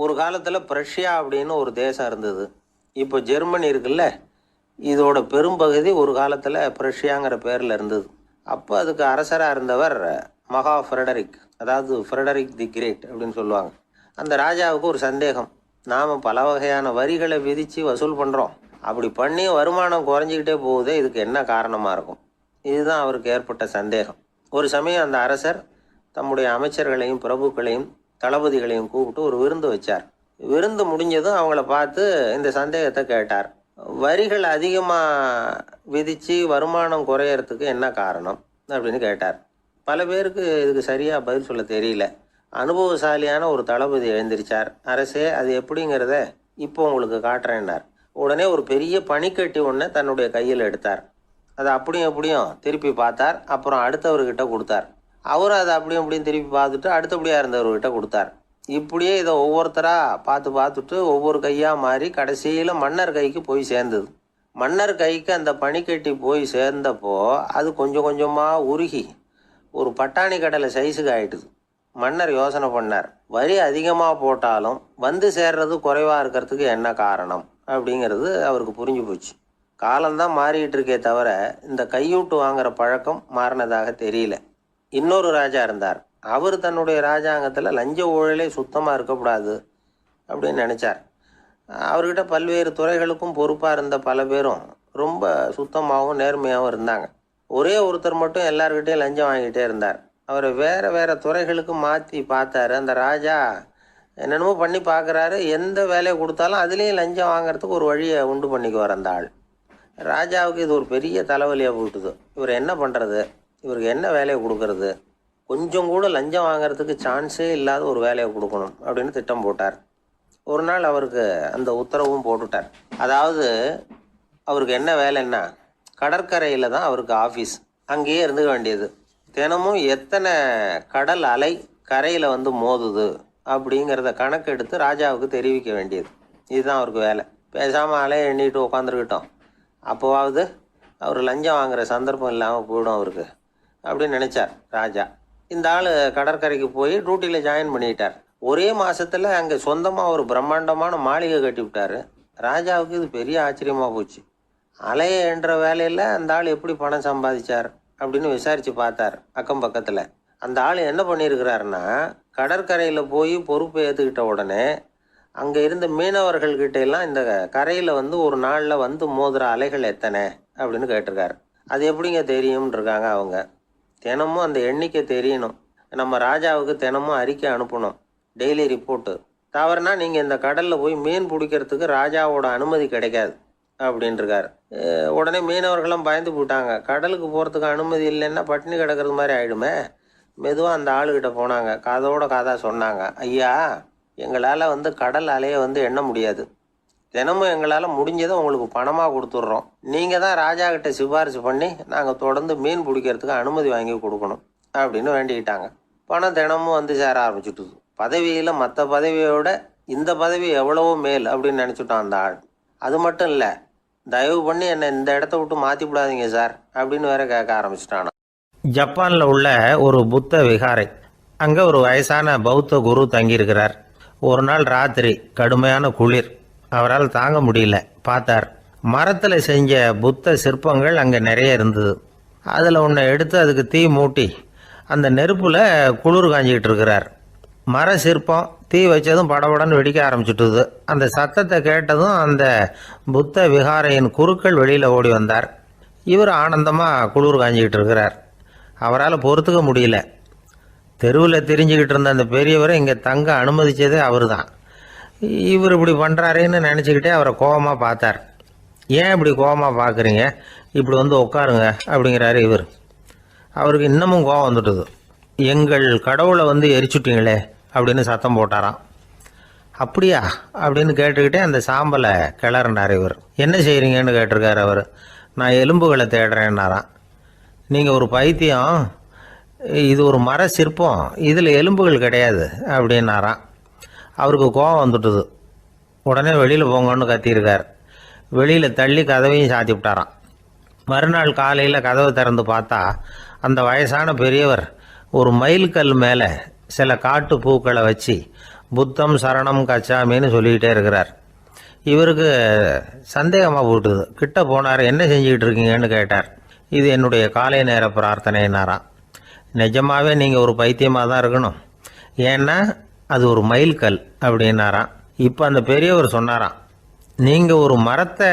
ஒரு காலத்தில் பிரஷ்யா அப்படின்னு ஒரு தேசம் இருந்தது. இப்போ ஜெர்மனி இருக்குல்ல, இதோட பெரும்பகுதி ஒரு காலத்தில் பிரஷ்யாங்கிற பேரில் இருந்தது. அப்போ அதுக்கு அரசராக இருந்தவர் மகா ஃப்ரெடரிக், அதாவது ஃப்ரெடரிக் தி கிரேட் அப்படின்னு சொல்லுவாங்க. அந்த ராஜாவுக்கு ஒரு சந்தேகம். நாம் பல வகையான வரிகளை விதித்து வசூல் பண்ணுறோம், அப்படி பண்ணி வருமானம் குறைஞ்சிக்கிட்டே போகுதே, இதுக்கு என்ன காரணமாக இருக்கும்? இதுதான் அவருக்கு ஏற்பட்ட சந்தேகம். ஒரு சமயம் அந்த அரசர் தம்முடைய அமைச்சர்களையும் பிரபுக்களையும் தளபதிகளையும் கூப்பிட்டு ஒரு விருந்து வச்சார். விருந்து முடிஞ்சதும் அவங்கள பார்த்து இந்த சந்தேகத்தை கேட்டார். வரிகள் அதிகமாக விதித்து வருமானம் குறையறதுக்கு என்ன காரணம் அப்படின்னு கேட்டார். பல பேருக்கு இதுக்கு சரியாக பதில் சொல்ல தெரியல. அனுபவசாலியான ஒரு தளபதி எழுந்திருச்சார். அரசே, அது எப்படிங்கிறத இப்போ உங்களுக்கு காட்டுறேன்னார். உடனே ஒரு பெரிய பனிக்கட்டி ஒன்றை தன்னுடைய கையில் எடுத்தார். அதை அப்படியும் திருப்பி பார்த்தார். அப்புறம் அடுத்தவர்கிட்ட கொடுத்தார். அவரும் அதை அப்படியும் திருப்பி பார்த்துட்டு அடுத்தபடியாக இருந்தவர்கிட்ட கொடுத்தார். இப்படியே இதை ஒவ்வொருத்தராக பார்த்துட்டு ஒவ்வொரு கையாக மாறி கடைசியில் மன்னர் கைக்கு போய் சேர்ந்தது. மன்னர் கைக்கு அந்த பனிக்கட்டி போய் சேர்ந்தப்போ அது கொஞ்சம் கொஞ்சமாக உருகி ஒரு பட்டாணி கடலை சைஸுக்கு ஆயிட்டுது. மன்னர் யோசனை பண்ணார், வரி அதிகமாக போட்டாலும் வந்து சேர்றது குறைவாக இருக்கிறதுக்கு என்ன காரணம் அப்படிங்கிறது அவருக்கு புரிஞ்சு போச்சு. காலம்தான் மாறிக்கிட்டு இருக்கே தவிர இந்த கையூட்டு வாங்குற பழக்கம் மாறினதாக தெரியல. இன்னொரு ராஜா இருந்தார். அவர் தன்னுடைய ராஜாங்கத்தில் லஞ்ச ஊழலே சுத்தமாக இருக்கக்கூடாது அப்படின்னு நினச்சார். அவர்கிட்ட பல்வேறு துறைகளுக்கும் பொறுப்பாக இருந்த பல பேரும் ரொம்ப சுத்தமாகவும் நேர்மையாகவும் இருந்தாங்க. ஒரே ஒருத்தர் மட்டும் எல்லார்கிட்டையும் லஞ்சம் வாங்கிட்டே இருந்தார். அவரை வேறு துறைகளுக்கு மாற்றி பார்த்தாரு. அந்த ராஜா என்னென்னமோ பண்ணி பார்க்குறாரு. எந்த வேலையை கொடுத்தாலும் அதுலேயும் லஞ்சம் வாங்கிறதுக்கு ஒரு வழியை உண்டு பண்ணிக்குவார் அந்த ஆள். ராஜாவுக்கு இது ஒரு பெரிய தலைவலியாக போட்டுது. இவர் என்ன பண்ணுறது, இவருக்கு என்ன வேலையை கொடுக்கறது, கொஞ்சம் கூட லஞ்சம் வாங்கிறதுக்கு சான்ஸே இல்லாத ஒரு வேலையை கொடுக்கணும் அப்படின்னு திட்டம் போட்டார். ஒரு நாள் அவருக்கு அந்த உத்தரவும் போட்டுட்டார். அதாவது அவருக்கு என்ன வேலைன்னா, கடற்கரையில் தான் அவருக்கு ஆஃபீஸ். அங்கேயே இருந்துக்க வேண்டியது. தினமும் எத்தனை கடல் அலை கரையில் வந்து மோதுது அப்படிங்கிறத கணக்கெடுத்து ராஜாவுக்கு தெரிவிக்க வேண்டியது. இதுதான் அவருக்கு வேலை. பேசாமல் அலையை எண்ணிட்டு உட்காந்துருக்கிட்டோம், அப்போவாவது அவர் லஞ்சம் வாங்குகிற சந்தர்ப்பம் இல்லாமல் போயிடும் அவருக்கு அப்படின்னு நினச்சார் ராஜா. இந்த ஆள் கடற்கரைக்கு போய் டியூட்டியில் ஜாயின் பண்ணிட்டார். ஒரே மாதத்தில் அங்கே சொந்தமாக ஒரு பிரம்மாண்டமான மாளிகை கட்டி விட்டார். ராஜாவுக்கு இது பெரிய ஆச்சரியமாக போச்சு. அலையை என்ற வேலையில் அந்த ஆள் எப்படி பணம் சம்பாதிச்சார் அப்படின்னு விசாரித்து பார்த்தார் அக்கம் பக்கத்தில். அந்த ஆள் என்ன பண்ணியிருக்கிறாருன்னா, கடற்கரையில் போய் பொறுப்பை ஏற்றுக்கிட்ட உடனே அங்கே இருந்த மீனவர்கள்கிட்ட எல்லாம் இந்த கரையில் வந்து ஒரு நாளில் வந்து மோதுகிற அலைகள் எத்தனை அப்படின்னு கேட்டிருக்காரு. அது எப்படிங்க தெரியும்னு இருக்காங்க அவங்க. தினமும் அந்த எண்ணிக்கை தெரியணும். நம்ம ராஜாவுக்கு தினமும் அறிக்கை அனுப்பணும், டெய்லி ரிப்போர்ட்டு. தவறுனா நீங்கள் இந்த கடலில் போய் மீன் பிடிக்கிறதுக்கு ராஜாவோட அனுமதி கிடைக்காது அப்படின்ட்டுருக்காரு. உடனே மீனவர்களும் பயந்து போட்டாங்க. கடலுக்கு போகிறதுக்கு அனுமதி இல்லைன்னா பட்டினி கிடக்கிறது மாதிரி ஆகிடுமே. மெதுவாக அந்த ஆளுகிட்ட போனாங்க. கதோட கதை சொன்னாங்க. ஐயா, எங்களால் வந்து கடல் அலையை வந்து எண்ண முடியாது. தினமும் எங்களால் முடிஞ்சதை உங்களுக்கு பணமாக கொடுத்துட்றோம். நீங்கள் தான் ராஜா கிட்ட சிபாரிசு பண்ணி நாங்கள் தொடர்ந்து மீன் பிடிக்கிறதுக்கு அனுமதி வாங்கி கொடுக்கணும் அப்படின்னு வேண்டிக்கிட்டாங்க. பணம் தினமும் வந்து சேர ஆரம்பிச்சுட்டுது. பதவியில் மற்ற பதவியோட இந்த பதவி எவ்வளவோ மேல் அப்படின்னு நினச்சிட்டோம் அந்த ஆள். அது மட்டும் இல்லை, தயவு பண்ணி என்னை இந்த இடத்த விட்டு மாற்றி விடாதீங்க சார் அப்படின்னு வேற கேட்க ஆரம்பிச்சிட்டானா. ஜப்பானில் உள்ள ஒரு புத்த விகாரை, அங்கே ஒரு வயசான பௌத்த குரு தங்கியிருக்கிறார். ஒரு நாள் ராத்திரி கடுமையான குளிர், அவரால் தாங்க முடியல. பார்த்தார், மரத்தில் செஞ்ச புத்த சிற்பங்கள் அங்கே நிறைய இருந்தது. அதில் ஒன்றை எடுத்து அதுக்கு தீ மூட்டி அந்த நெருப்பில் குளிர் காஞ்சிக்கிட்டு இருக்கிறார். மர சிற்பம் தீ வச்சதும் படபடன்னு வெடிக்க ஆரம்பிச்சுட்டுது. அந்த சத்தத்தை கேட்டதும் அந்த புத்த விகாரையின் குருக்கள் வெளியில் ஓடி வந்தார். இவர் ஆனந்தமாக குளிர் காஞ்சிக்கிட்டு இருக்கிறார். அவரால் பொறுத்துக்க முடியல. தெருவில் தெரிஞ்சுக்கிட்டு இருந்த அந்த பெரியவரை இங்கே தங்க அனுமதித்ததே அவர் தான். இவர் இப்படி பண்ணுறாருன்னு நினச்சிக்கிட்டே அவரை கோபமாக பார்த்தார். ஏன் இப்படி கோபமாக பார்க்குறீங்க, இப்படி வந்து உட்காருங்க அப்படிங்கிறாரு இவர். அவருக்கு இன்னமும் கோபம் வந்துட்டுது. எங்கள் கடவுளை வந்து எரிச்சுட்டிங்களே அப்படின்னு சத்தம் போட்டாராம். அப்படியா அப்படின்னு கேட்டுக்கிட்டே அந்த சாம்பலை கிளறினார் இவர். என்ன செய்கிறீங்கன்னு கேட்டிருக்காரு அவர். நான் எலும்புகளை தேடுறேன்னாராம். நீங்கள் ஒரு பைத்தியம், இது ஒரு மர சிற்பம், இதில் எலும்புகள் கிடையாது அப்படின்னாராம். அவருக்கு கோபம் வந்துட்டுது. உடனே வெளியில் போங்கன்னு கத்தியிருக்கார். வெளியில் தள்ளி கதவையும் சாத்தி விட்டாராம். மறுநாள் காலையில் கதவை திறந்து பார்த்தா அந்த வயசான பெரியவர் ஒரு மயில்கல் மேலே சில காட்டு பூக்களை வச்சு புத்தம் சரணம் கச்சாமின்னு சொல்லிக்கிட்டே இருக்கிறார். இவருக்கு சந்தேகமாக போட்டுது. கிட்ட போனார். என்ன செஞ்சுக்கிட்டு இருக்கீங்கன்னு கேட்டார். இது என்னுடைய காலை நேர பிரார்த்தனைனாராம். நிஜமாகவே நீங்கள் ஒரு பைத்தியமாக தான் இருக்கணும், ஏன்னா அது ஒரு மைல்கல் அப்படின்னாராம். இப்போ அந்த பெரியவர் சொன்னாராம், நீங்கள் ஒரு மரத்தை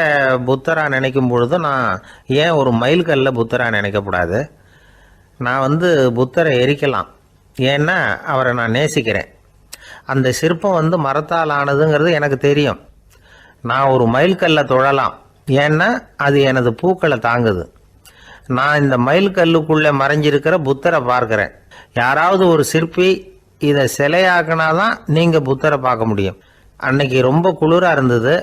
புத்தராக நினைக்கும் பொழுது நான் ஏன் ஒரு மைல்கல்ல புத்தராக நினைக்கக்கூடாது? நான் புத்தரை எரிக்கலாம், ஏன்னா அவரை நான் நேசிக்கிறேன். அந்த சிற்பம் மரத்தால் ஆனதுங்கிறது எனக்கு தெரியும். நான் ஒரு மைல்கல்லை தொழலாம், ஏன்னா அது எனது பூக்களை தாங்குது. நான் இந்த மைல்கல்லுக்குள்ளே மறைஞ்சிருக்கிற புத்தரை பார்க்குறேன். யாராவது ஒரு சிற்பி இதை சிலையாக்கினாதான் நீங்கள் புத்தரை பார்க்க முடியும். அன்னைக்கு ரொம்ப குளிராக இருந்தது.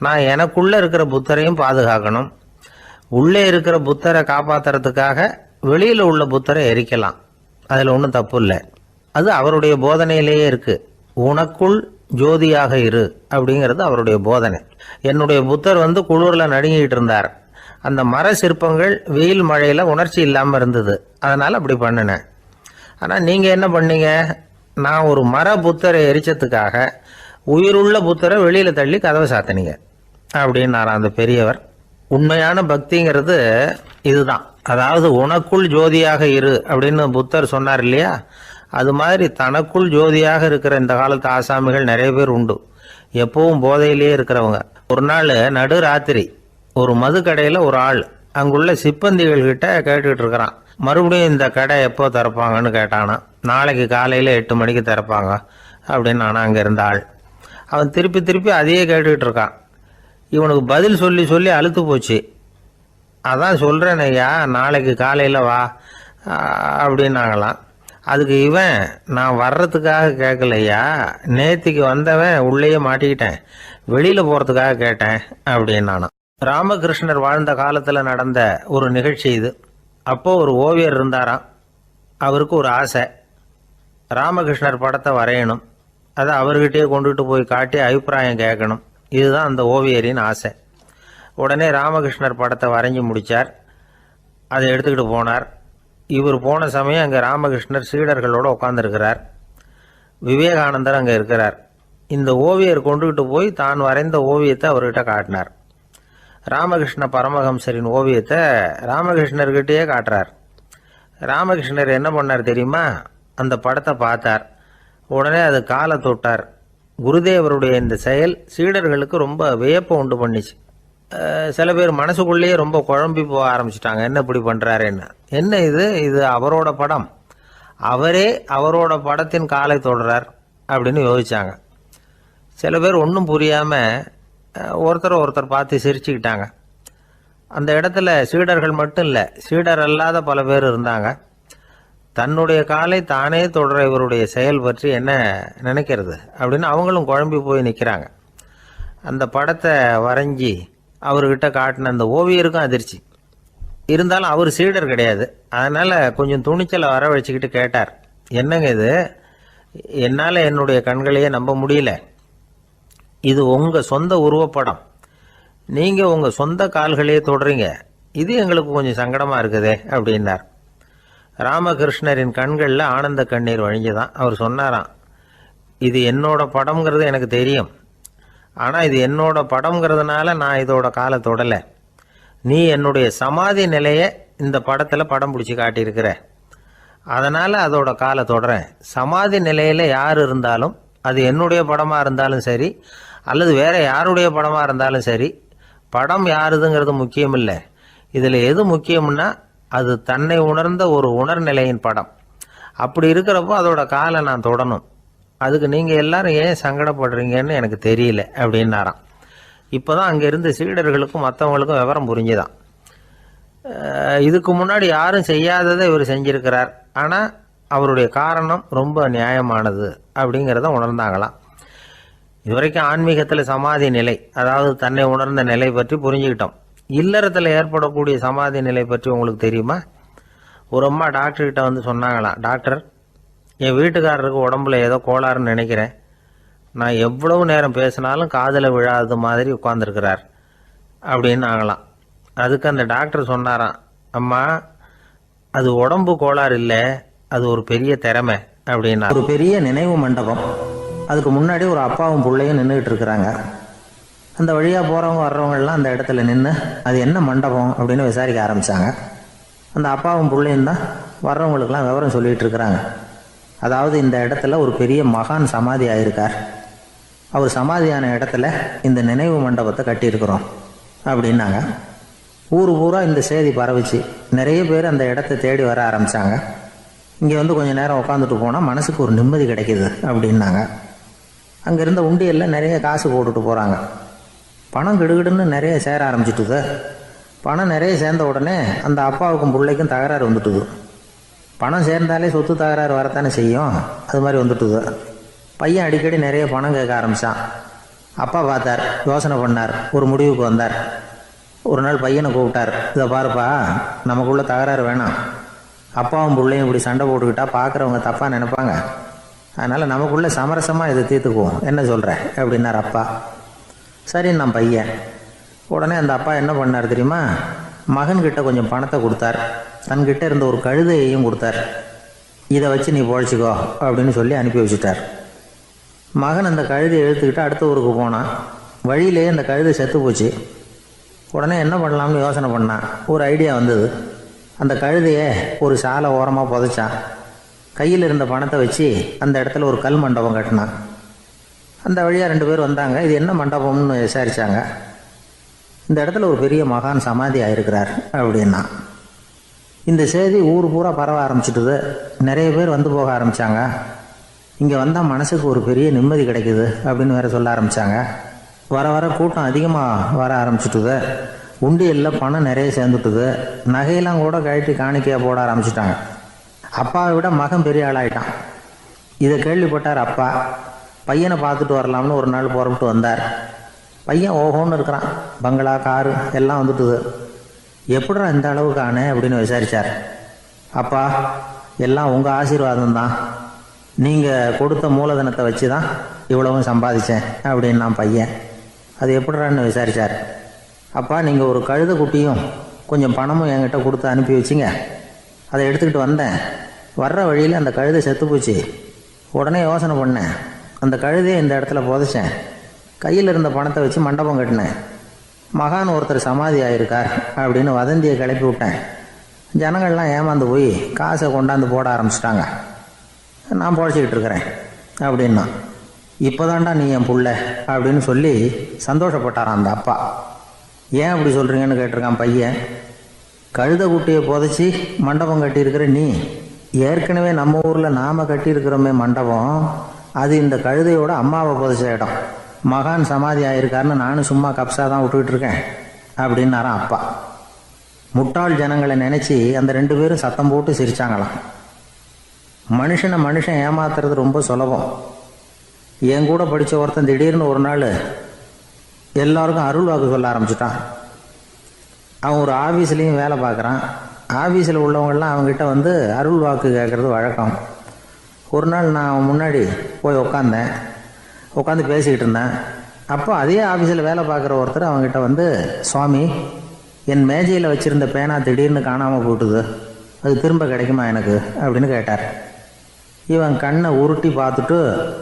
நான் எனக்குள்ளே இருக்கிற புத்தரையும் பாதுகாக்கணும். உள்ளே இருக்கிற புத்தரை காப்பாற்றுறதுக்காக வெளியில் உள்ள புத்தரை எரிக்கலாம், அதில் ஒன்றும் தப்பு இல்லை. அது அவருடைய போதனையிலேயே இருக்குது. உனக்குள் ஜோதியாக இரு அப்படிங்கிறது அவருடைய போதனை. என்னுடைய புத்தர் குளிரில் நடுங்கிட்டு இருந்தார். அந்த மர சிற்பங்கள் வெயில் மழையில் உணர்ச்சி இல்லாமல் இருந்தது, அதனால் அப்படி பண்ணினேன். ஆனால் நீங்கள் என்ன பண்ணீங்க? நான் ஒரு மர புத்தரை எரிச்சதுக்காக உயிருள்ள புத்தரை வெளியில் தள்ளி கதவை சாத்தினீங்க அப்படின்னாராம் அந்த பெரியவர். உண்மையான பக்திங்கிறது இதுதான். அதாவது உனக்குள் ஜோதியாக இரு அப்படின்னு புத்தர் சொன்னார் இல்லையா, அது மாதிரி தனக்குள் ஜோதியாக இருக்கிற இந்த காலத்து ஆசாமிகள் நிறைய பேர் உண்டு. எப்பவும் போதையிலேயே இருக்கிறவங்க. ஒரு நாள் நடு ராத்திரி ஒரு மது கடையில் ஒரு ஆள் அங்குள்ள சிப்பந்திகள் கிட்ட கேட்டுக்கிட்டு இருக்கிறான். மறுபடியும் இந்த கடை எப்போ திறப்பாங்கன்னு கேட்டானா. நாளைக்கு காலையில் 8 மணிக்கு திறப்பாங்க அப்படின்னு நானா அங்கே இருந்த ஆள். அவன் திருப்பி திருப்பி அதையே கேட்டுக்கிட்டு இருக்கான். இவனுக்கு பதில் சொல்லி சொல்லி அழுத்து போச்சு. அதான் சொல்கிறேன் ஐயா, நாளைக்கு காலையில் வா அப்படின்னாங்களாம். அதுக்கு இவன், நான் வர்றதுக்காக கேட்கலையா, நேத்திக்கு வந்தவன் உள்ளேயே மாட்டிக்கிட்டேன், வெளியில் போகிறதுக்காக கேட்டேன் அப்படின்னானான். ராமகிருஷ்ணர் வாழ்ந்த காலத்தில் நடந்த ஒரு நிகழ்ச்சி இது. அப்போது ஒரு ஓவியர் இருந்தாராம். அவருக்கு ஒரு ஆசை, ராமகிருஷ்ணர் படத்தை வரையணும். அதை அவர்கிட்டயே கொண்டுட்டு போய் காட்டி அபிப்பிராயம் கேட்கணும். இதுதான் அந்த ஓவியரின் ஆசை. உடனே ராமகிருஷ்ணர் படத்தை வரைஞ்சி முடித்தார். அதை எடுத்துக்கிட்டு போனார். இவர் போன சமயம் அங்கே ராமகிருஷ்ணர் சீடர்களோடு உட்காந்துருக்கிறார். விவேகானந்தர் அங்கே இருக்கிறார். இந்த ஓவியர் கொண்டுகிட்டு போய் தான் வரைந்த ஓவியத்தை அவர்கிட்ட காட்டினார். ராமகிருஷ்ண பரமஹம்சரின் ஓவியத்தை ராமகிருஷ்ணர்கிட்டயே காட்டுறார். ராமகிருஷ்ணர் என்ன பண்ணார் தெரியுமா? அந்த படத்தை பார்த்தார். உடனே அது காலை தொட்டார். குருதேவருடைய இந்த செயல் சீடர்களுக்கு ரொம்ப வியப்பை உண்டு பண்ணிச்சு. சில பேர் மனசுக்குள்ளேயே ரொம்ப குழம்பி போக ஆரம்பிச்சிட்டாங்க, என்ன இப்படி பண்ணுறாருன்னு. என்ன இது அவரோட படம், அவரே அவரோட படத்தின் காலை தொடுறார் அப்படின்னு யோசிச்சாங்க. சில பேர் ஒன்றும் புரியாமல் ஒருத்தர் பார்த்து சிரிச்சுக்கிட்டாங்க. அந்த இடத்துல சீடர்கள் மட்டும் இல்லை, சீடர் அல்லாத பல பேர் இருந்தாங்க. தன்னுடைய காலை தானே தொடர இவருடைய செயல் பற்றி என்ன நினைக்கிறது அப்படின்னு அவங்களும் குழம்பி போய் நிற்கிறாங்க. அந்த படத்தை வரைஞ்சி அவர்கிட்ட காட்டின அந்த ஓவியருக்கும் அதிர்ச்சி. இருந்தாலும் அவர் சீடர் கிடையாது, அதனால் கொஞ்சம் துணிச்சலை வரவழைச்சிக்கிட்டு கேட்டார், என்னங்க இது, என்னால் என்னுடைய கண்களையே நம்ப முடியல. இது உங்கள் சொந்த உருவப்படம், நீங்கள் உங்கள் சொந்த கால்களையே தொடுறீங்க, இது எங்களுக்கு கொஞ்சம் சங்கடமாக இருக்குதே அப்படின்னார். ராமகிருஷ்ணரின் கண்களில் ஆனந்த கண்ணீர் வழிஞ்சுதான். அவர் சொன்னாராம், இது என்னோட படம்ங்கிறது எனக்கு தெரியும், ஆனால் இது என்னோட படம்ங்கிறதுனால நான் இதோட காலை தொடலை. நீ என்னுடைய சமாதி நிலையை இந்த படத்தில் படம் பிடிச்சி காட்டியிருக்கிற, அதனால் அதோட காலை தொடறேன். சமாதி நிலையில் யார் இருந்தாலும், அது என்னுடைய படமாக இருந்தாலும் சரி அல்லது வேறு யாருடைய படமாக இருந்தாலும் சரி, படம் யாருதுங்கிறது முக்கியம் இல்லை. இதில் எது முக்கியம்னா அது தன்னை உணர்ந்த ஒரு உணர்நிலையின் படம். அப்படி இருக்கிறப்போ அதோட காலை நான் தொடணும். அதுக்கு நீங்கள் எல்லாரும் ஏன் சங்கடப்படுறீங்கன்னு எனக்கு தெரியல அப்படின்னாராம். இப்போ தான் அங்கே இருந்த சீடர்களுக்கும் மற்றவங்களுக்கும் விவரம் புரிஞ்சுதான். இதுக்கு முன்னாடி யாரும் செய்யாததை இவர் செஞ்சிருக்கிறார், ஆனால் அவருடைய காரணம் ரொம்ப நியாயமானது அப்படிங்கிறத உணர்ந்தாங்களாம். இதுவரைக்கும் ஆன்மீகத்தில் சமாதி நிலை, அதாவது தன்னை உணர்ந்த நிலை பற்றி புரிஞ்சுக்கிட்டோம். இல்லறத்தில் ஏற்படக்கூடிய சமாதி நிலை பற்றி உங்களுக்கு தெரியுமா? ஒரு அம்மா டாக்டர்கிட்ட வந்து சொன்னாங்களாம், டாக்டர், என் வீட்டுக்காரருக்கு உடம்புல ஏதோ கோளாறுன்னு நினைக்கிறேன், நான் எவ்வளவு நேரம் பேசினாலும் காதில் விழாதது மாதிரி உட்காந்துருக்கிறார் அப்படின்னு ஆகலாம். அதுக்கு அந்த டாக்டர் சொன்னாராம், அம்மா, அது உடம்பு கோளாறு இல்லை, அது ஒரு பெரிய திறமை அப்படின்னா. ஒரு பெரிய நினைவு மண்டபம், அதுக்கு முன்னாடி ஒரு அப்பாவும் பிள்ளையும் நின்றுக்கிட்டு இருக்கிறாங்க. அந்த வழியாக போகிறவங்க வர்றவங்கெல்லாம் அந்த இடத்துல நின்று அது என்ன மண்டபம் அப்படின்னு விசாரிக்க ஆரம்பித்தாங்க. அந்த அப்பாவும் பிள்ளையும் தான் வர்றவங்களுக்கெல்லாம் விவரம் சொல்லிகிட்டு இருக்கிறாங்க. அதாவது இந்த இடத்துல ஒரு பெரிய மகான் சமாதி ஆயிருக்கார், அவர் சமாதியான இடத்துல இந்த நினைவு மண்டபத்தை கட்டியிருக்கிறோம் அப்படின்னாங்க. ஊர் பூரா இந்த செய்தி பரவிச்சு. நிறைய பேர் அந்த இடத்த தேடி வர ஆரம்பித்தாங்க. இங்கே வந்து கொஞ்சம் நேரம் உட்காந்துட்டு போனால் மனசுக்கு ஒரு நிம்மதி கிடைக்கிது அப்படின்னாங்க. அங்கே இருந்த உண்டியலில் நிறைய காசு போட்டுட்டு போகிறாங்க. பணம் கிடுகிடுன்னு நிறைய சேர ஆரம்பிச்சிட்டுது. பணம் நிறைய சேர்ந்த உடனே அந்த அப்பாவுக்கும் பிள்ளைக்கும் தகராறு வந்துட்டுது. பணம் சேர்ந்தாலே சொத்து தகராறு வரத்தானே செய்யும், அது மாதிரி வந்துட்டுது. பையன் அடிக்கடி நிறைய பணம் கேட்க ஆரம்பித்தான். அப்பா பார்த்தார், யோசனை பண்ணார், ஒரு முடிவுக்கு வந்தார். ஒரு நாள் பையனை கூப்பிட்டார், இதை பாருப்பா, நமக்குள்ள தகராறு வேணாம். அப்பாவும் பிள்ளையும் இப்படி சண்டை போட்டுக்கிட்டா பார்க்குறவங்க தப்பாக நினைப்பாங்க. அதனால் நமக்குள்ளே சமரசமாக இதை தீர்த்துக்குவோம், என்ன சொல்கிற அப்படின்னார் அப்பா. சரின்னு நான் பையன். உடனே அந்த அப்பா என்ன பண்ணார் தெரியுமா? மகன்கிட்ட கொஞ்சம் பணத்தை கொடுத்தார். தன்கிட்ட இருந்த ஒரு கழுதையையும் கொடுத்தார். இதை வச்சு நீ பொழைச்சிக்கோ அப்படின்னு சொல்லி அனுப்பி வச்சுட்டார். மகன் அந்த கழுதையை இழுத்துக்கிட்டு அடுத்த ஊருக்கு போனான். வழியிலேயே அந்த கழுதை செத்து போச்சு. உடனே என்ன பண்ணலாம்னு யோசனை பண்ணான். ஒரு ஐடியா வந்தது. அந்த கழுதையை ஒரு சாலை ஓரமாக புதைச்சான். கையில் இருந்த பணத்தை வச்சு அந்த இடத்துல ஒரு கல் மண்டபம் கட்டினான். அந்த வழியாக 2 பேர் வந்தாங்க. இது என்ன மண்டபம்னு விசாரித்தாங்க. இந்த இடத்துல ஒரு பெரிய மகான் சமாதி ஆயிருக்கிறார் அப்படின்னா. இந்த செய்தி ஊர் பூரா பரவ ஆரம்பிச்சிட்டுது. நிறைய பேர் வந்து போக ஆரம்பித்தாங்க. இங்கே வந்தால் மனசுக்கு ஒரு பெரிய நிம்மதி கிடைக்குது அப்படின்னு வேற சொல்ல ஆரம்பித்தாங்க. வர வர கூட்டம் அதிகமாக வர ஆரம்பிச்சிட்டுது. உண்டியலில் பணம் நிறைய சேர்ந்துட்டுது. நகையெல்லாம் கூட கழட்டி காணிக்கையாக போட ஆரம்பிச்சிட்டாங்க. அப்பாவை விட மகன் பெரிய ஆளாயிட்டான். இதை கேள்விப்பட்டார் அப்பா. பையனை பார்த்துட்டு வரலாம்னு ஒரு நாள் புறப்பட்டு வந்தார். பையன் ஓஹோன்னு இருக்கிறான். பங்களா, காரு எல்லாம் வந்துட்டுது. எப்படிடா இந்த அளவுக்கு ஆனே அப்படின்னு விசாரித்தார். அப்பா, எல்லாம் உங்கள் ஆசீர்வாதம் தான். நீங்கள் கொடுத்த மூலதனத்தை வச்சு தான் இவ்வளவும் சம்பாதிச்சேன் அப்படின்னு நான் பையன். அது எப்படிறான்னு விசாரித்தார். அப்பா, நீங்கள் ஒரு கழுதை குட்டியும் கொஞ்சம் பணமும் என்கிட்ட கொடுத்து அனுப்பி வச்சிங்க. அதை எடுத்துக்கிட்டு வந்தேன். வர்ற வழியில் அந்த கழுதை செத்து போச்சு. உடனே யோசனை பண்ணேன், அந்த கழுதையை இந்த இடத்துல புதைச்சேன். கையில் இருந்த பணத்தை வச்சு மண்டபம் கட்டினேன். மகான் ஒருத்தர் சமாதி ஆயிருக்கார் அப்படின்னு வதந்தியை கிளப்பி விட்டேன். ஜனங்கள்லாம் ஏமாந்து போய் காசை கொண்டாந்து போட ஆரம்பிச்சிட்டாங்க. நான் பொழைச்சிக்கிட்டு இருக்கிறேன் அப்படின்னா. இப்போதான்டா நீ என் புள்ள அப்படின்னு சொல்லி சந்தோஷப்பட்டாரான் அந்த அப்பா. ஏன் அப்படி சொல்கிறீங்கன்னு கேட்டிருக்கான் பையன். கழுதை குட்டியை புதைச்சி மண்டபம் கட்டியிருக்கிற நீ, ஏற்கனவே நம்ம ஊரில் நாம் கட்டியிருக்கிறோமே மண்டபம், அது இந்த கழுதையோட அம்மாவை புதைச்ச இடம். மகான் சமாதி ஆயிருக்காருன்னு நானும் சும்மா கப்ஸா தான் விட்டுக்கிட்டு இருக்கேன் அப்படின்னாரான் அப்பா. முட்டாள் ஜனங்களை நினச்சி அந்த 2 பேரும் சத்தம் போட்டு சிரிச்சாங்களாம். மனுஷன் ஏமாத்துறது ரொம்ப சுலபம். என் கூட படித்த ஒருத்தன் திடீர்னு ஒரு நாள் எல்லாருக்கும் அருள் வாக்கு சொல்ல ஆரம்பிச்சிட்டான். அவன் ஒரு ஆஃபீஸ்லேயும் வேலை பார்க்குறான். ஆஃபீஸில் உள்ளவங்கள்லாம் அவங்ககிட்ட வந்து அருள் வாக்கு கேட்குறது வழக்கம். ஒரு நாள் நான் அவன் முன்னாடி போய் உட்காந்து பேசிக்கிட்டு இருந்தேன். அப்போ அதே ஆஃபீஸில் வேலை பார்க்குற ஒருத்தர் அவங்ககிட்ட வந்து, சுவாமி, என் மேஜையில் வச்சுருந்த பேனா திடீர்னு காணாமல் போட்டுது, அது திரும்ப கிடைக்குமா எனக்கு அப்படின்னு கேட்டார். இவன் கண்ணை உருட்டி பார்த்துட்டு,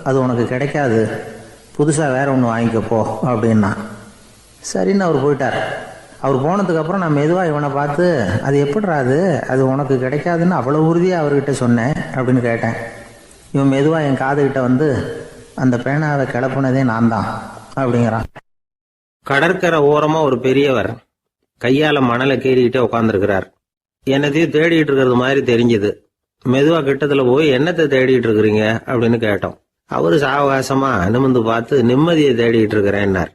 அது உனக்கு கிடைக்காது, புதுசாக வேற ஒன்று வாங்கிக்கப்போ அப்படின்னா. சரின்னு அவர் போயிட்டார். அவர் போனதுக்கப்புறம் நான் மெதுவாக இவனை பார்த்து, அது எப்படிடா அது உனக்கு கிடைக்காதுன்னு அவ்வளோ உறுதியாக அவர்கிட்ட சொன்னேன் அப்படின்னு கேட்டேன். இவன் மெதுவாக என் காதுகிட்ட வந்து, அந்த பேனாவை கிளப்புனதே நான் தான் அப்படிங்கிறான். கடற்கரை ஓரமாக ஒரு பெரியவர் கையால் மணலை கீறிக்கிட்டே உட்காந்துருக்கிறார். என்னத்தையும் தேடிட்டு இருக்கிறது மாதிரி தெரிஞ்சுது. மெதுவாக கிட்டத்தில் போய், என்னத்தை தேடிட்டு இருக்கிறீங்க அப்படின்னு கேட்டோம். அவரு சாவகாசமாக நிமிர்ந்து பார்த்து, நிம்மதியை தேடிட்டு இருக்கிறேன்னார்.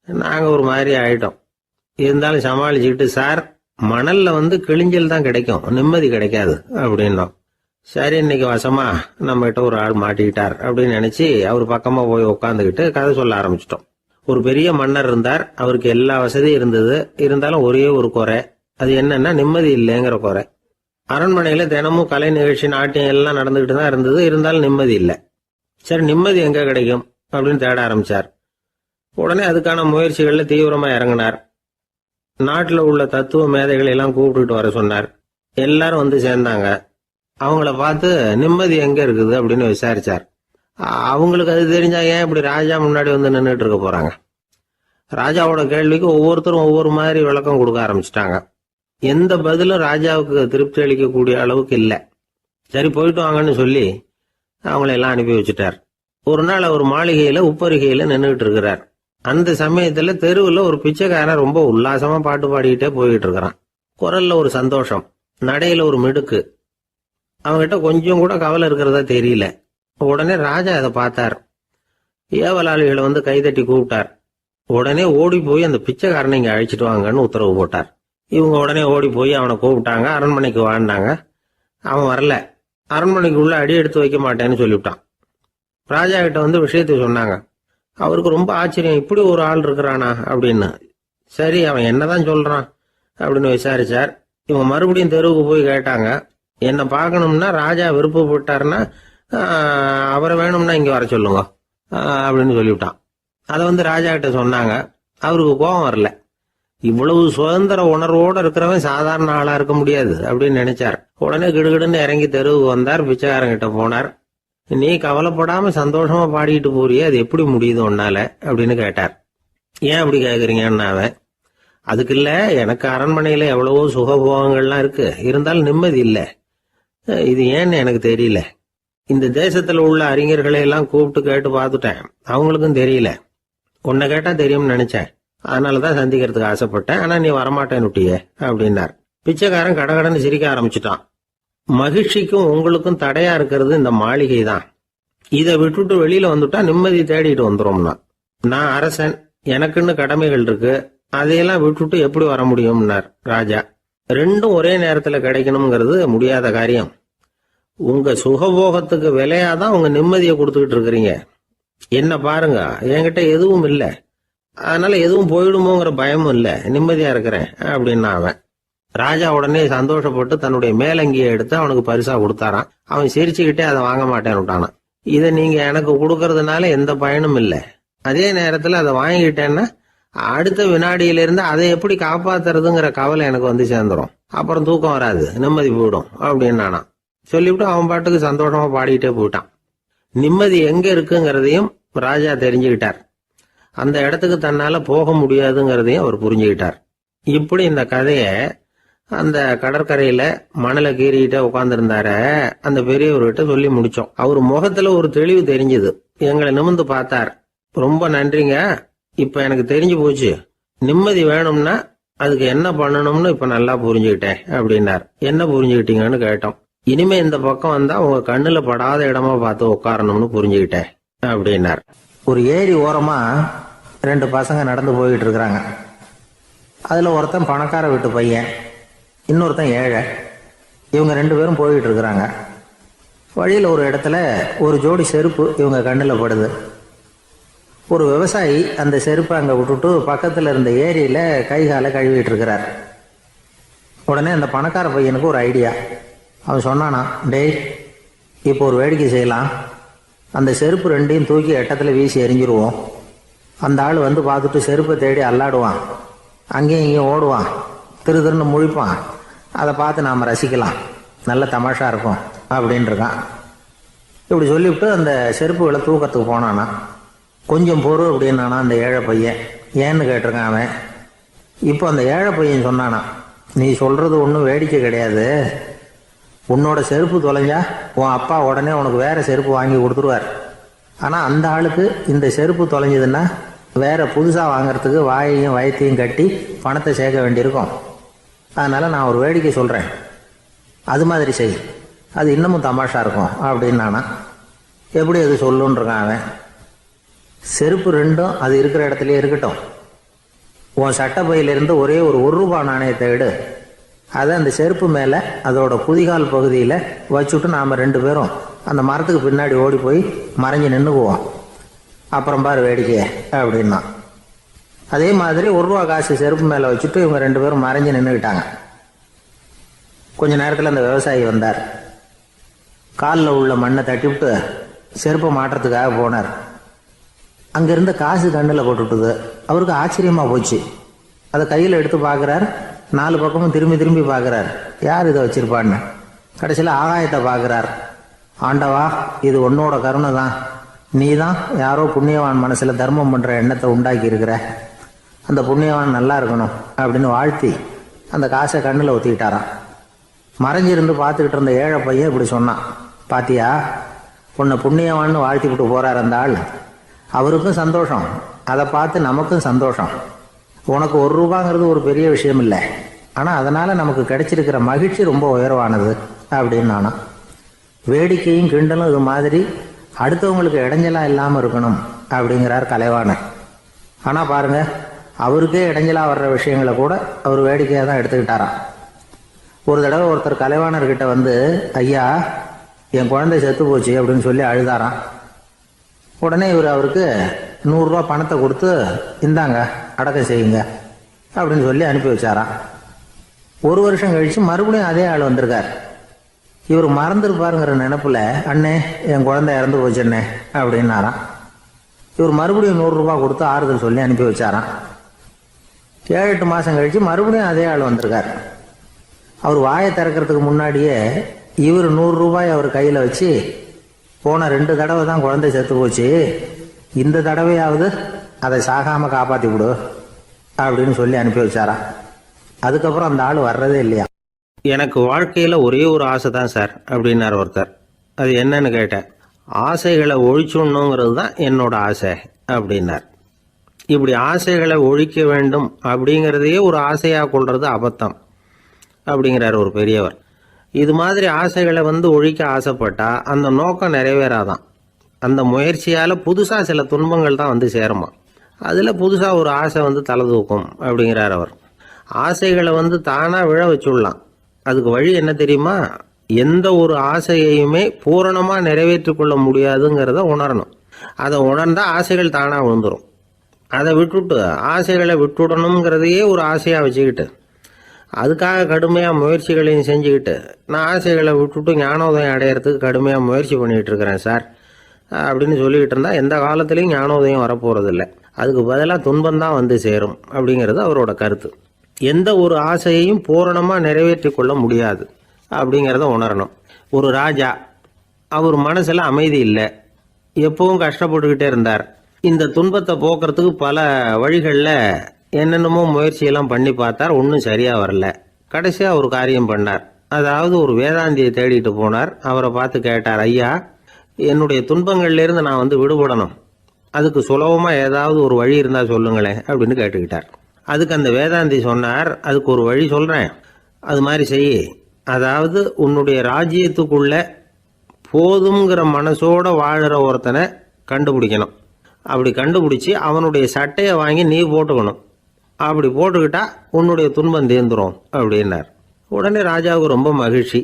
நாங்கள் ஒரு மாதிரி ஆயிட்டோம். இருந்தாலும் சமாளிச்சுக்கிட்டு, சார், மணல்ல வந்து கிழிஞ்சல் தான் கிடைக்கும், நிம்மதி கிடைக்காது அப்படின்னோம். சரி, இன்னைக்கு வசமா நம்ம கிட்ட ஒரு ஆள் மாட்டிக்கிட்டார் அப்படின்னு நினைச்சு அவர் பக்கமா போய் உட்காந்துக்கிட்டு கதை சொல்ல ஆரம்பிச்சிட்டோம். ஒரு பெரிய மன்னர் இருந்தார். அவருக்கு எல்லா வசதியும் இருந்தது. இருந்தாலும் ஒரே ஒரு குறை. அது என்னன்னா, நிம்மதி இல்லைங்கிற குறை. அரண்மனையில தினமும் கலை நிகழ்ச்சி, நாட்டியம் எல்லாம் நடந்துகிட்டு தான் இருந்தது. இருந்தாலும் நிம்மதி இல்லை. சரி, நிம்மதி எங்க கிடைக்கும் அப்படின்னு தேட ஆரம்பிச்சார். உடனே அதுக்கான முயற்சிகள்ல தீவிரமா இறங்கினார். நாட்டில் உள்ள தத்துவ மேதைகளை எல்லாம் கூப்பிட்டுட்டு வர சொன்னார். எல்லாரும் வந்து சேர்ந்தாங்க. அவங்கள பார்த்து, நிம்மதி எங்க இருக்குது அப்படின்னு விசாரிச்சார். அவங்களுக்கு அது தெரிஞ்சா ஏன் இப்படி ராஜா முன்னாடி வந்து நின்றுட்டு இருக்க போறாங்க? ராஜாவோட கேள்விக்கு ஒவ்வொருத்தரும் ஒவ்வொரு மாதிரி விளக்கம் கொடுக்க ஆரம்பிச்சிட்டாங்க. எந்த பதிலும் ராஜாவுக்கு திருப்தி அளிக்கக்கூடிய அளவுக்கு இல்லை. சரி போயிட்டு வாங்கன்னு சொல்லி அவங்கள எல்லாம் அனுப்பி வச்சுட்டார். ஒரு நாள் அவர் மாளிகையில உப்பருகையில நின்றுட்டு இருக்கிறார். அந்த சமயத்துல தெருவில் ஒரு பிச்சைக்காரன் ரொம்ப உல்லாசமா பாட்டு பாடிக்கிட்டே போயிட்டு இருக்கிறான். குரல்ல ஒரு சந்தோஷம், நடையில ஒரு மிடுக்கு. அவன்கிட்ட கொஞ்சம் கூட கவலை இருக்கிறதா தெரியல. உடனே ராஜா அதை பார்த்தார். ஏவலாளிகளை வந்து கைதட்டி கூப்பிட்டார். உடனே ஓடி போய் அந்த பிச்சைக்காரனை இங்க அழைச்சிட்டு வாங்கன்னு உத்தரவு போட்டார். இவங்க உடனே ஓடி போய் அவனை கூப்பிட்டாங்க. அரண்மனைக்கு வாழ்ந்தாங்க. அவன் வரல. அரண்மனைக்கு உள்ள அடி எடுத்து வைக்க மாட்டேன்னு சொல்லிவிட்டான். ராஜா கிட்ட வந்து விஷயத்தை சொன்னாங்க. அவருக்கு ரொம்ப ஆச்சரியம், இப்படி ஒரு ஆள் இருக்கிறானா அப்படின்னு. சரி அவன் என்னதான் சொல்றான் அப்படின்னு விசாரிச்சார். இவங்க மறுபடியும் தெருவுக்கு போய் கேட்டாங்க. என்னை பார்க்கணும்னா ராஜா விருப்பப்பட்டாருன்னா அவரை வேணும்னா இங்க வர சொல்லுங்க அப்படின்னு சொல்லிவிட்டான். அதை வந்து ராஜா கிட்ட சொன்னாங்க. அவருக்கு கோபம் வரல. இவ்வளவு சுதந்திர உணர்வோடு இருக்கிறவன் சாதாரண ஆளா இருக்க முடியாது அப்படின்னு நினைச்சார். உடனே கிடுகிடுன்னு இறங்கி தெருவுக்கு வந்தார். பிச்சைக்காரங்கிட்ட போனார். நீ கவலைப்படாம சந்தோஷமா பாடிக்கிட்டு போறியே, அது எப்படி முடியுது உன்னால அப்படின்னு கேட்டார். ஏன் அப்படி கேக்குறீங்கன்னு அவன், அதுக்கு இல்ல, எனக்கு அரண்மனையில எவ்வளவோ சுகபோகங்கள்லாம் இருக்கு, இருந்தாலும் நிம்மதி இல்லை. இது ஏன்னு எனக்கு தெரியல. இந்த தேசத்துல உள்ள அறிஞர்களை எல்லாம் கூப்பிட்டு கேட்டு பார்த்துட்டேன், அவங்களுக்கும் தெரியல. உன்னை கேட்டா தெரியும்னு நினைச்சேன், அதனாலதான் சந்திக்கிறதுக்கு ஆசைப்பட்டேன். ஆனா நீ வரமாட்டேன்னுட்டியே அப்படின்னார். பிச்சைக்காரன் கடகடன்னு சிரிக்க ஆரம்பிச்சுட்டான். மகிழ்ச்சிக்கும் உங்களுக்கும் தடையா இருக்கிறது இந்த மாளிகை தான். இதை விட்டுட்டு வெளியில வந்துட்டா நிம்மதி தேடிட்டு வந்துடும்னா. நான் அரசன், எனக்குன்னு கடமைகள் இருக்கு, அதையெல்லாம் விட்டுட்டு எப்படி வர முடியும்னார் ராஜா. ரெண்டும் ஒரே நேரத்துல கிடைக்கணுங்கிறது முடியாத காரியம். உங்க சுகபோகத்துக்கு விலையாதான் உங்க நிம்மதியை கொடுத்துக்கிட்டு இருக்கிறீங்க. என்ன பாருங்க, என்கிட்ட எதுவும் இல்லை, அதனால எதுவும் போயிடுமோங்கிற பயமும் இல்லை, நிம்மதியா இருக்கிறேன் அப்படின்னா அவன். ராஜா உடனே சந்தோஷப்பட்டு தன்னுடைய மேலங்கியை எடுத்து அவனுக்கு பரிசா கொடுத்தாரான். அவன் சிரிச்சுக்கிட்டே அதை வாங்க மாட்டேன்னு விட்டானான். இதை நீங்க எனக்கு கொடுக்கறதுனால எந்த பயனும் இல்லை, அதே நேரத்துல அதை வாங்கிட்டேன்னா அடுத்த வினாடியிலிருந்து அதை எப்படி காப்பாத்துறதுங்கிற கவலை எனக்கு வந்து சேர்ந்துடும், அப்புறம் தூக்கம் வராது, நிம்மதி போயிடும் அப்படின்னானா. சொல்லிவிட்டு அவன் பாட்டுக்கு சந்தோஷமா பாடிக்கிட்டே போயிட்டான். நிம்மதி எங்க இருக்குங்கிறதையும் ராஜா தெரிஞ்சுக்கிட்டார். அந்த இடத்துக்கு தன்னால போக முடியாதுங்கிறதையும் அவர் புரிஞ்சுக்கிட்டார். இப்படி இந்த கதைய அந்த கடற்கரையில மணலை கீறிக்கிட்டே உட்கார்ந்துருந்தார அந்த பெரியவர்கிட்ட சொல்லி முடிச்சோம். அவர் முகத்துல ஒரு தெளிவு தெரிஞ்சது. எங்களை நிமிர்ந்து பார்த்தார். ரொம்ப நன்றிங்க, இப்ப எனக்கு தெரிஞ்சு போச்சு, நிம்மதி வேணும்னா அதுக்கு என்ன பண்ணணும்னு இப்ப நல்லா புரிஞ்சுக்கிட்டேன் அப்படின்னார். என்ன புரிஞ்சுக்கிட்டீங்கன்னு கேட்டோம். இனிமே இந்த பக்கம் வந்தா உங்க கண்ணுல படாத இடமா பார்த்து உட்காரணும்னு புரிஞ்சுக்கிட்டேன் அப்படின்னார். ஒரு ஏரி ஓரமா 2 பசங்க நடந்து போயிட்டு இருக்கிறாங்க. அதுல ஒருத்தன் பணக்கார வீட்டு பையன், இன்னொருத்தன் ஏழை. இவங்க 2 பேரும் போயிட்டு இருக்கிறாங்க. வழியில் ஒரு இடத்துல ஒரு ஜோடி செருப்பு இவங்க கண்ணில் படுது. ஒரு விவசாயி அந்த செருப்பை அங்கே விட்டுட்டு பக்கத்தில் இருந்த ஏரியில் கை காலை கழுவிட்டு இருக்கிறார். உடனே அந்த பணக்கார பையனுக்கு ஒரு ஐடியா. அவன் சொன்னானா, டேய் இப்போ ஒரு வேடிக்கை செய்யலாம், அந்த செருப்பு 2ஐயும் தூக்கி எட்டத்தில் வீசி எரிஞ்சிருவோம். அந்த ஆள் வந்து பார்த்துட்டு செருப்பை தேடி அல்லாடுவான், அங்கேயும் இங்கேயும் ஓடுவான், திரு திருன்னு முழிப்பான். அதை பார்த்து நாம் ரசிக்கலாம், நல்ல தமாஷா இருக்கும் அப்படின்னு இருக்கான். இப்படி சொல்லிவிட்டு அந்த செருப்புகளை தூக்கத்துக்கு போனானா. கொஞ்சம் பொறு அப்படின்னானா அந்த ஏழை பையன். ஏன்னு கேட்டிருக்கான் அவன். இப்போ அந்த ஏழை பையன் சொன்னானா, நீ சொல்றது ஒன்றும் வேடிக்கை கிடையாது, உன்னோட செருப்பு தொலைஞ்சா உன் அப்பா உடனே உனக்கு வேற செருப்பு வாங்கி கொடுத்துருவார். ஆனால் அந்த ஆளுக்கு இந்த செருப்பு தொலைஞ்சதுன்னா வேற புதுசாக வாங்கறதுக்கு வாயையும் வயத்தையும் கட்டி பணத்தை சேர்க்க வேண்டியிருக்கும். அதனால நான் ஒரு வேடிக்கை சொல்கிறேன், அது மாதிரி செய், அது இன்னமும் தமாஷா இருக்கும் அப்படின்னானா. எப்படி அது சொல்லுன்னு இருக்கான் அவன். செருப்பு 2ம் அது இருக்கிற இடத்துலயே இருக்கட்டும், உன் சட்டை பையிலிருந்து ஒரே ஒரு ரூபாய் நாணயத்தை எடு, அதை அந்த செருப்பு மேலே அதோட குதிகால் பகுதியில் வச்சுட்டு நாம் 2 பேரும் அந்த மரத்துக்கு பின்னாடி ஓடி போய் மறைஞ்சு நின்றுக்குவோம், அப்புறம் பாரு வேடிக்கைய அப்படின்னா. அதே மாதிரி 1 ரூபா காசு செருப்பு மேலே வச்சுட்டு இவங்க 2 பேரும் மறைஞ்சு நின்றுக்கிட்டாங்க. கொஞ்ச நேரத்தில் அந்த விவசாயி வந்தார். காலில் உள்ள மண்ணை தட்டிவிட்டு செருப்பை மாட்டுறதுக்காக போனார். அங்கிருந்த காசு கண்ணில் போட்டுவிட்டது. அவருக்கு ஆச்சரியமா போச்சு. அதை கையில் எடுத்து பார்க்குறார். 4 பக்கமும் திரும்பி திரும்பி பார்க்குறார், யார் இதை வச்சிருப்பான்னு. கடைசியில் ஆகாயத்தை பார்க்குறார். ஆண்டவா, இது உன்னோட கருணை தான், நீ தான் யாரோ புண்ணியவான் மனசில் தர்மம் பண்ணுற எண்ணத்தை உண்டாக்கி இருக்கிற, அந்த புண்ணியவான் நல்லா இருக்கணும் அப்படின்னு வாழ்த்தி அந்த காசை கண்ணில் ஒத்திக்கிட்டாரான். மறைஞ்சிருந்து பார்த்துக்கிட்டு இருந்த ஏழை பையன் இப்படி சொன்னான், பாத்தியா உன்னை புண்ணியவான்னு வாழ்த்தி விட்டு போகிறார் அந்த ஆள், அவருக்கும் சந்தோஷம், அதை பார்த்து நமக்கும் சந்தோஷம். உனக்கு 1 ரூபாங்கிறது ஒரு பெரிய விஷயம் இல்லை, ஆனால் அதனால் நமக்கு கிடைச்சிருக்கிற மகிழ்ச்சி ரொம்ப உயர்வானது அப்படின்னு நானா. வேடிக்கையும் கிண்டலும் இது மாதிரி அடுத்தவங்களுக்கு இடைஞ்சலா இல்லாமல் இருக்கணும் அப்படிங்கிறார் கலைவாணர். ஆனால் பாருங்க, அவருக்கே இடைஞ்சலா வர்ற விஷயங்களை கூட அவர் வேடிக்கையாக தான் எடுத்துக்கிட்டாராம். ஒரு தடவை ஒருத்தர் கலைவாணர்கிட்ட வந்து, ஐயா என் குழந்தை செத்து போச்சு அப்படின்னு சொல்லி அழுதாராம். உடனே இவர் அவருக்கு 100 ரூபா பணத்தை கொடுத்து, இந்தாங்க அடக்கம் செய்யுங்க அப்படின்னு சொல்லி அனுப்பி வச்சாராம். 1 வருஷம் கழிச்சு மறுபடியும் அதே ஆள் வந்திருக்கார். இவர் மறந்துருப்பாருங்கிற நினைப்புல, அண்ணே என் குழந்தை இறந்து போச்சுண்ணே அப்படின்னாராம். இவர் மறுபடியும் 100 ரூபா கொடுத்து ஆறுதல் சொல்லி அனுப்பி வச்சாராம். 7-8 மாதம் கழிச்சு மறுபடியும் அதே ஆள் வந்திருக்கார். அவர் வாயை திறக்கிறதுக்கு முன்னாடியே இவர் 100 ரூபாய் அவர் கையில் வச்சு, போன 2 தடவை தான் குழந்தை செத்து போச்சு, இந்த தடவையாவது அதை சாகாமல் காப்பாற்றி விடு அப்படின்னு சொல்லி அனுப்பி வச்சாராம். அதுக்கப்புறம் அந்த ஆள் வர்றதே இல்லையா. எனக்கு வாழ்க்கையில் ஒரே ஒரு ஆசை தான் சார் அப்படின்னார் ஒருத்தர். அது என்னன்னு கேட்டேன். ஆசைகளை ஒழிச்சுடணுங்கிறது தான் என்னோட ஆசை அப்படின்னார். இப்படி ஆசைகளை ஒழிக்க வேண்டும் அப்படிங்கிறதையே ஒரு ஆசையாக கொள்வது அபத்தம் அப்படிங்கிறார் ஒரு பெரியவர். இது மாதிரி ஆசைகளை ஒழிக்க ஆசைப்பட்டா அந்த நோக்கம் நிறைவேறாதான். அந்த முயற்சியால் புதுசாக சில துன்பங்கள் தான் சேருமா. அதில் புதுசாக ஒரு ஆசை தலை தூக்கும் அப்படிங்கிறார் அவர். ஆசைகளை தானாக விழ வச்சுடலாம். அதுக்கு வழி என்ன தெரியுமா? எந்த ஒரு ஆசையையுமே பூரணமாக நிறைவேற்றி கொள்ள முடியாதுங்கிறத உணரணும். அதை உணர்ந்தா ஆசைகள் தானாக விழுந்துடும். அதை விட்டுட்டு ஆசைகளை விட்டுடணுங்கிறதையே ஒரு ஆசையாக வச்சுக்கிட்டு அதுக்காக கடுமையாக முயற்சிகளையும் செஞ்சுக்கிட்டு, நான் ஆசைகளை விட்டுட்டு ஞானோதயம் அடையிறதுக்கு கடுமையாக முயற்சி பண்ணிகிட்டு இருக்கிறேன் சார் அப்படின்னு சொல்லிக்கிட்டு இருந்தால் எந்த காலத்துலேயும் ஞானோதயம் வரப்போகிறதில்ல. அதுக்கு பதிலாக துன்பந்தான் சேரும் அப்படிங்கிறது அவரோட கருத்து. எந்த ஒரு ஆசையையும் பூரணமாக நிறைவேற்றி கொள்ள முடியாது அப்படிங்கிறத உணரணும். ஒரு ராஜா, அவர் மனசில் அமைதி இல்லை, எப்பவும் கஷ்டப்பட்டுக்கிட்டே இருந்தார். இந்த துன்பத்தை போக்குறதுக்கு பல வழிகளில் என்னென்னமோ முயற்சியெல்லாம் பண்ணி பார்த்தார், ஒன்றும் சரியாக வரல. கடைசியாக ஒரு காரியம் பண்ணார். அதாவது ஒரு வேதாந்தியை தேடிட்டு போனார். அவரை பார்த்து கேட்டார், ஐயா என்னுடைய துன்பங்கள்லேருந்து நான் விடுபடணும், அதுக்கு சுலபமாக ஏதாவது ஒரு வழி இருந்தால் சொல்லுங்களேன் அப்படின்னு கேட்டுக்கிட்டார். அதுக்கு அந்த வேதாந்தி சொன்னார், அதுக்கு ஒரு வழி சொல்கிறேன், அது மாதிரி செய். அதாவது உன்னுடைய ராஜ்யத்துக்குள்ள போதுங்கிற மனசோட வாழுற ஒருத்தனை கண்டுபிடிக்கணும். அப்படி கண்டுபிடிச்சி அவனுடைய சட்டையை வாங்கி நீ போட்டுக்கணும். அப்படி போட்டுக்கிட்டா உன்னுடைய துன்பம் தீர்ந்துரும் அப்படின்னார். உடனே ராஜாவுக்கு ரொம்ப மகிழ்ச்சி.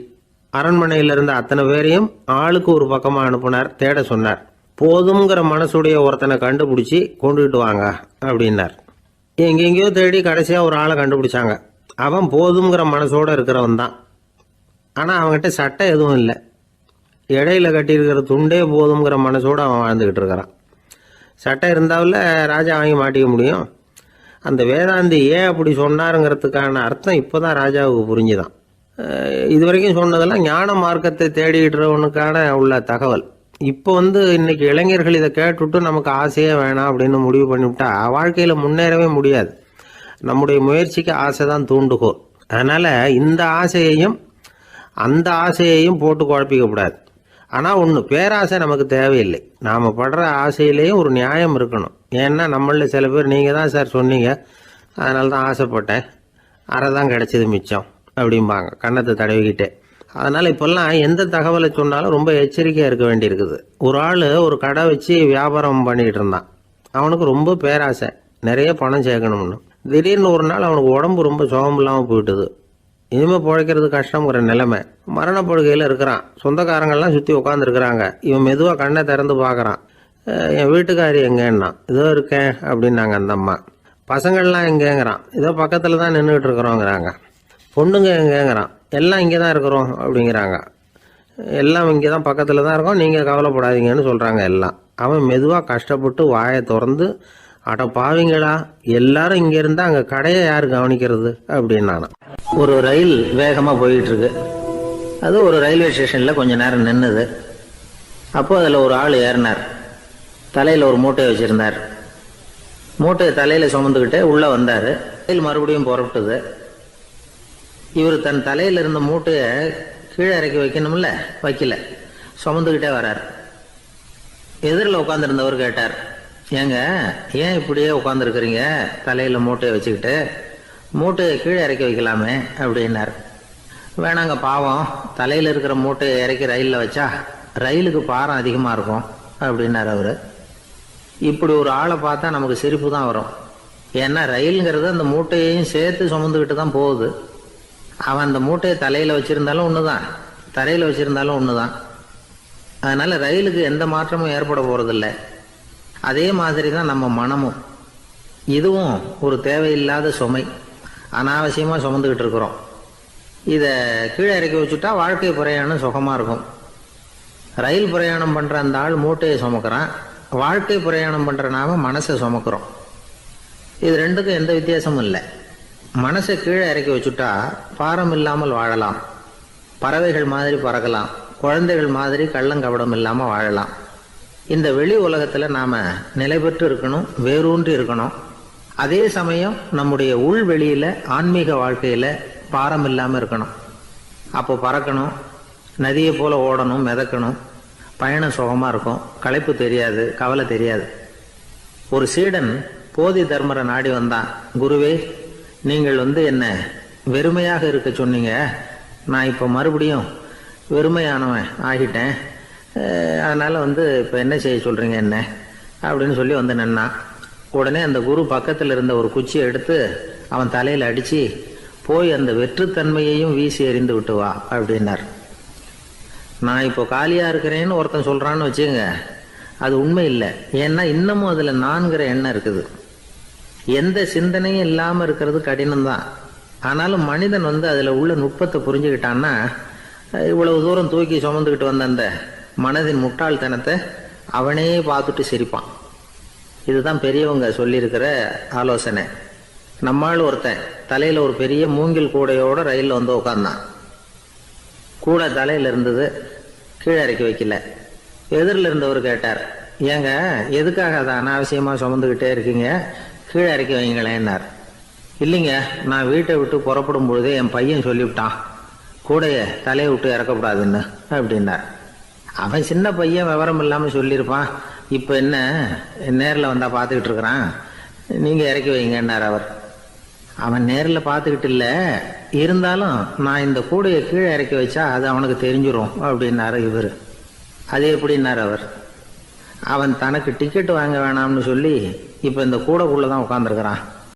அரண்மனையில் இருந்த அத்தனை பேரையும் ஆளுக்கு ஒரு பக்கமாக அனுப்புனார், தேட சொன்னார். போதுங்கிற மனசுடைய ஒருத்தனை கண்டுபிடிச்சி கொண்டுகிட்டு வாங்க அப்படின்னார். எங்கெங்கேயோ தேடி கடைசியாக ஒரு ஆளை கண்டுபிடிச்சாங்க. அவன் போதுங்கிற மனசோடு இருக்கிறவன் தான். ஆனால் அவன்கிட்ட சட்டை எதுவும் இல்லை. இடையில கட்டியிருக்கிற துண்டே போதுங்கிற மனசோடு அவன் வாழ்ந்துக்கிட்டு இருக்கிறான். சட்டை இருந்தாவில் ராஜா வாங்கி மாட்டிக்க முடியும். அந்த வேதாந்தி ஏன் அப்படி சொன்னாருங்கிறதுக்கான அர்த்தம் இப்போ தான் ராஜாவுக்கு புரிஞ்சுதான். இது வரைக்கும் சொன்னதெல்லாம் ஞான மார்க்கத்தை தேடிக்கிட்டுறவனுக்கான உள்ள தகவல். இப்போ இன்னைக்கு இளைஞர்கள் இதை கேட்டுவிட்டு நமக்கு ஆசையே வேணாம் அப்படின்னு முடிவு பண்ணிவிட்டா வாழ்க்கையில் முன்னேறவே முடியாது. நம்முடைய முயற்சிக்கு ஆசை தான் தூண்டுகோல். அதனால் இந்த ஆசையையும் அந்த ஆசையையும் போட்டு குழப்பிக்கக்கூடாது. ஆனால் ஒன்று, பேராசை நமக்கு தேவையில்லை. நாம் படுற ஆசையிலேயும் ஒரு நியாயம் இருக்கணும். ஏன்னா நம்மளில் சில பேர், நீங்கள் தான் சார் சொன்னீங்க, அதனால தான் ஆசைப்பட்டேன், அரை தான் கிடச்சிது மிச்சம் அப்படிம்பாங்க கன்னத்தை தடவிக்கிட்டே. அதனால் இப்போல்லாம் எந்த தகவலை சொன்னாலும் ரொம்ப எச்சரிக்கையாக இருக்க வேண்டியிருக்குது. ஒரு ஆள் ஒரு கடை வச்சு வியாபாரம் பண்ணிக்கிட்டு இருந்தான். அவனுக்கு ரொம்ப பேராசை, நிறைய பணம் சேர்க்கணும்னு. திடீர்னு ஒரு நாள் அவனுக்கு உடம்பு ரொம்ப சுகம் இல்லாமல் போயிட்டுது. இனிமேல் பிழைக்கிறது கஷ்டங்கிற நிலைமை. மரணப்படுகையில் இருக்கிறான். சொந்தக்காரங்கள்லாம் சுற்றி உட்காந்துருக்குறாங்க. இவன் மெதுவாக கண்ணை திறந்து பார்க்குறான். என் வீட்டுக்காரி எங்கேன்னா, இதோ இருக்கேன் அப்படின்னாங்க அந்த அம்மா. பசங்கள்லாம் எங்கேங்கிறான். இதோ பக்கத்தில் தான் நின்றுக்கிட்டு இருக்கிறோங்கிறாங்க. பொண்ணுங்க எங்கேங்கிறான். எல்லாம் இங்கே தான் இருக்கிறோம் அப்படிங்கிறாங்க. எல்லாம் இங்கே தான் பக்கத்தில் தான் இருக்கோம், நீங்கள் கவலைப்படாதீங்கன்னு சொல்கிறாங்க எல்லாம். அவன் மெதுவாக கஷ்டப்பட்டு வாயை திறந்து, அட பாவிங்களா, எல்லாரும் இங்கே இருந்தால் அங்கே கடையை யார் கவனிக்கிறது அப்படின்னானா. ஒரு ரயில் வேகமாக போயிட்டுருக்கு. அது ஒரு ரயில்வே ஸ்டேஷனில் கொஞ்ச நேரம் நின்றுது. அப்போ அதில் ஒரு ஆள் ஏறினார். தலையில் ஒரு மூட்டையை வச்சுருந்தார். மூட்டையை தலையில் சுமந்துக்கிட்டே உள்ளே வந்தார். ரயில் மறுபடியும் புறப்பட்டது. இவர் தன் தலையில் இருந்த மூட்டையை கீழே இறக்கி வைக்கணும்ல, வைக்கல, சுமந்துக்கிட்டே வர்றார். எதிரில் உட்காந்துருந்தவர் கேட்டார், ஏங்க ஏன் இப்படியே உட்காந்துருக்குறீங்க தலையில் மூட்டையை வச்சுக்கிட்டு, மூட்டையை கீழே இறக்கி வைக்கலாமே அப்படின்னார். வேணாங்க, பாவம், தலையில் இருக்கிற மூட்டையை இறக்கி ரயிலில் வச்சா ரயிலுக்கு பாரம் அதிகமாக இருக்கும் அப்படின்னார் அவர். இப்படி ஒரு ஆளை பார்த்தா நமக்கு சிரிப்பு தான் வரும். ஏன்னா ரயிலுங்கிறது அந்த மூட்டையையும் சேர்த்து சுமந்துக்கிட்டு தான் போகுது. அவன் அந்த மூட்டையை தலையில் வச்சுருந்தாலும் ஒன்று தான், தரையில் வச்சுருந்தாலும் ஒன்று தான். அதனால் ரயிலுக்கு எந்த மாற்றமும் ஏற்பட போகிறதில்ல. அதே மாதிரி தான் நம்ம மனமும். இதுவும் ஒரு தேவையில்லாத சுமை, அனாவசியமாக சுமந்துக்கிட்டு இருக்கிறோம். இதை கீழே இறக்கி வச்சுட்டா வாழ்க்கை பிரயாணம் சுகமாக இருக்கும். ரயில் பிரயாணம் பண்ணுற அந்த ஆள் மூட்டையை சுமக்கிறான், வாழ்க்கை பிரயாணம் பண்ணுற நாம மனசை சுமக்கிறோம். இது ரெண்டுக்கும் எந்த வித்தியாசமும் இல்லை. மனசை கீழே இறக்கி வச்சுட்டா பாரம் இல்லாமல் வாழலாம், பறவைகள் மாதிரி பறக்கலாம், குழந்தைகள் மாதிரி கள்ளங்கபடம் இல்லாமல் வாழலாம். இந்த வெளி உலகத்தில் நாம் நிலை பெற்று இருக்கணும், வேரூன்றி இருக்கணும். அதே சமயம் நம்முடைய உள்வெளியில் ஆன்மீக வாழ்க்கையில் பாரம் இல்லாமல் இருக்கணும். அப்போ பறக்கணும், நதியை போல் ஓடணும், மிதக்கணும், பயணம் சுகமாக இருக்கும், களைப்பு தெரியாது, கவலை தெரியாது. ஒரு சீடன் போதி தர்மரை நாடி வந்தான். குருவே, நீங்கள் என்ன வெறுமையாக இருக்க சொன்னீங்க, நான் இப்போ மறுபடியும் வெறுமையானவன் ஆகிட்டேன், அதனால் இப்போ என்ன செய்ய சொல்கிறீங்க என்ன அப்படின்னு சொல்லி நின்னான். உடனே அந்த குரு பக்கத்தில் இருந்த ஒரு குச்சியை எடுத்து அவன் தலையில் அடித்து, போய் அந்த வெற்றுத்தன்மையையும் வீசி எறிந்து விட்டு வா அப்படின்னார். நான் இப்போ காலியாக இருக்கிறேன்னு ஒருத்தன் சொல்கிறான்னு வச்சுங்க, அது உண்மை இல்லை. ஏன்னா இன்னமும் அதில் நான்கிற எண்ணம் இருக்குது. எந்த சிந்தனையும் இல்லாமல் இருக்கிறது கடினம்தான். ஆனாலும் மனிதன் அதில் உள்ள நுட்பத்தை புரிஞ்சுக்கிட்டான்னா இவ்வளவு தூரம் தூக்கி சுமந்துக்கிட்டு வந்த அந்த மனதின் முட்டாள்தனத்தை அவனே பார்த்துட்டு சிரிப்பான். இதுதான் பெரியவங்க சொல்லியிருக்கிற ஆலோசனை. நம்மால் ஒருத்தன் தலையில் ஒரு பெரிய மூங்கில் கூடையோட ரயிலில் உட்கார்ந்தான். கூடை தலையில் இருந்தது, கீழே இறக்கி வைக்கல. எதிரில் இருந்தவர் கேட்டார், ஏங்க எதுக்காக அதை அனாவசியமாக சுமந்துக்கிட்டே இருக்கீங்க, கீழே இறக்கி வைங்களேன்னார். இல்லைங்க, நான் வீட்டை விட்டு புறப்படும் பொழுதே என் பையன் சொல்லிவிட்டான், கூடைய தலையை விட்டு இறக்கக்கூடாதுன்னு அப்படின்னார். அவன் சின்ன பையன், விவரம் இல்லாமல் சொல்லியிருப்பான். இப்போ என்ன நேரில் வந்தால் பார்த்துக்கிட்டு இருக்கிறான், நீங்கள் இறக்கி வைங்கன்னார் அவர். அவன் நேரில் பார்த்துக்கிட்டு இல்லை, இருந்தாலும் நான் இந்த கூடையை கீழே இறக்கி வச்சா அது அவனுக்கு தெரிஞ்சிடும் அப்படின்னாரு இவர். அது எப்படின்னார் அவர். அவன் தனக்கு டிக்கெட் வாங்க வேணாம்னு சொல்லி இப்போ இந்த கூடைக்குள்ளே தான் உட்காந்துருக்கிறான்.